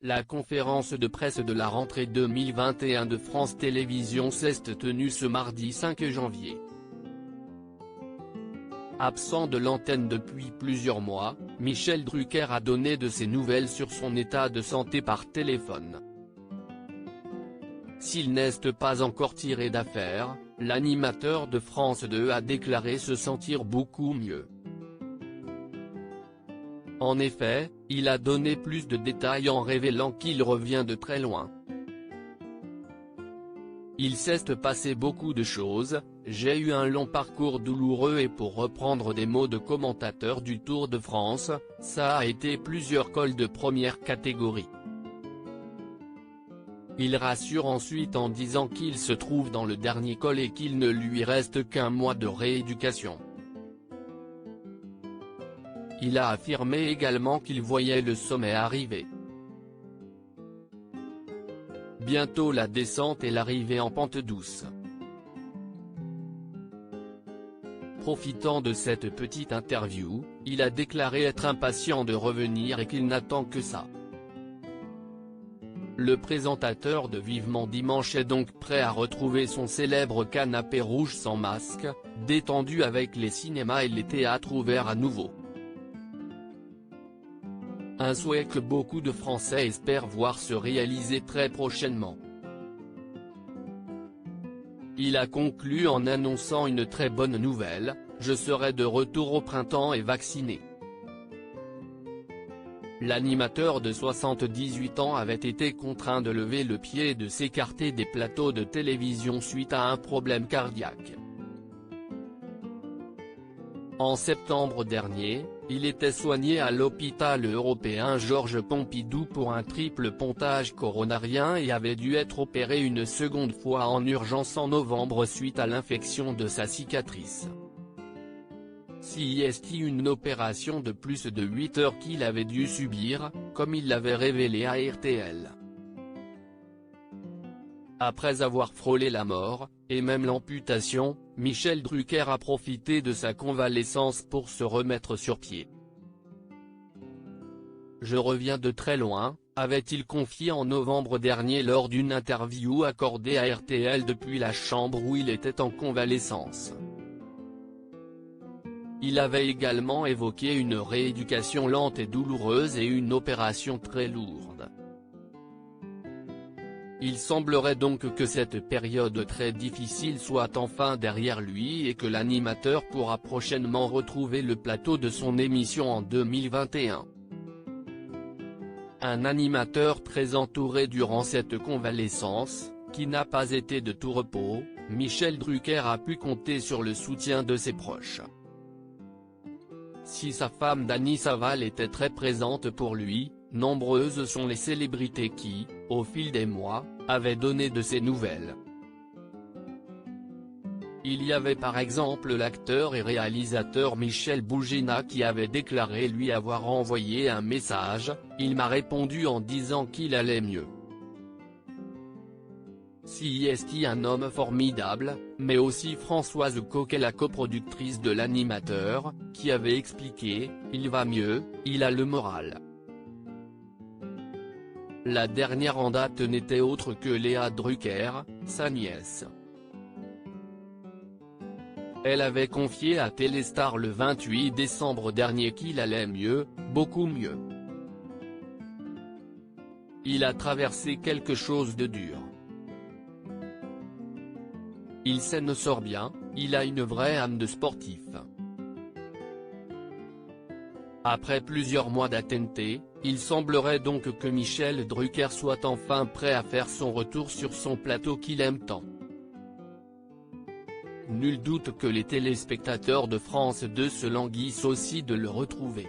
La conférence de presse de la rentrée 2021 de France Télévisions s'est tenue ce mardi 5 janvier. Absent de l'antenne depuis plusieurs mois, Michel Drucker a donné de ses nouvelles sur son état de santé par téléphone. S'il n'est pas encore tiré d'affaire, l'animateur de France 2 a déclaré se sentir beaucoup mieux. En effet, il a donné plus de détails en révélant qu'il revient de très loin. Il s'est passé beaucoup de choses, j'ai eu un long parcours douloureux et pour reprendre des mots de commentateur du Tour de France, ça a été plusieurs cols de première catégorie. Il rassure ensuite en disant qu'il se trouve dans le dernier col et qu'il ne lui reste qu'un mois de rééducation. Il a affirmé également qu'il voyait le sommet arriver. Bientôt la descente et l'arrivée en pente douce. Profitant de cette petite interview, il a déclaré être impatient de revenir et qu'il n'attend que ça. Le présentateur de Vivement Dimanche est donc prêt à retrouver son célèbre canapé rouge sans masque, détendu avec les cinémas et les théâtres ouverts à nouveau. Un souhait que beaucoup de Français espèrent voir se réaliser très prochainement. Il a conclu en annonçant une très bonne nouvelle, je serai de retour au printemps et vacciné. L'animateur de 78 ans avait été contraint de lever le pied et de s'écarter des plateaux de télévision suite à un problème cardiaque. En septembre dernier, il était soigné à l'hôpital européen Georges Pompidou pour un triple pontage coronarien et avait dû être opéré une seconde fois en urgence en novembre suite à l'infection de sa cicatrice. C'est une opération de plus de 8 heures qu'il avait dû subir, comme il l'avait révélé à RTL. Après avoir frôlé la mort, et même l'amputation, Michel Drucker a profité de sa convalescence pour se remettre sur pied. Je reviens de très loin, avait-il confié en novembre dernier lors d'une interview accordée à RTL depuis la chambre où il était en convalescence. Il avait également évoqué une rééducation lente et douloureuse et une opération très lourde. Il semblerait donc que cette période très difficile soit enfin derrière lui et que l'animateur pourra prochainement retrouver le plateau de son émission en 2021. Un animateur très entouré durant cette convalescence, qui n'a pas été de tout repos, Michel Drucker a pu compter sur le soutien de ses proches. Si sa femme Dany Saval était très présente pour lui, nombreuses sont les célébrités qui, au fil des mois, avaient donné de ses nouvelles. Il y avait par exemple l'acteur et réalisateur Michel Bougina qui avait déclaré lui avoir envoyé un message, il m'a répondu en disant qu'il allait mieux. C'est un homme formidable, mais aussi Françoise Coquet, la coproductrice de l'animateur, qui avait expliqué, il va mieux, il a le moral. La dernière en date n'était autre que Léa Drucker, sa nièce. Elle avait confié à Téléstar le 28 décembre dernier qu'il allait mieux, beaucoup mieux. Il a traversé quelque chose de dur. Il s'en sort bien, il a une vraie âme de sportif. Après plusieurs mois d'attente, il semblerait donc que Michel Drucker soit enfin prêt à faire son retour sur son plateau qu'il aime tant. Nul doute que les téléspectateurs de France 2 se languissent aussi de le retrouver.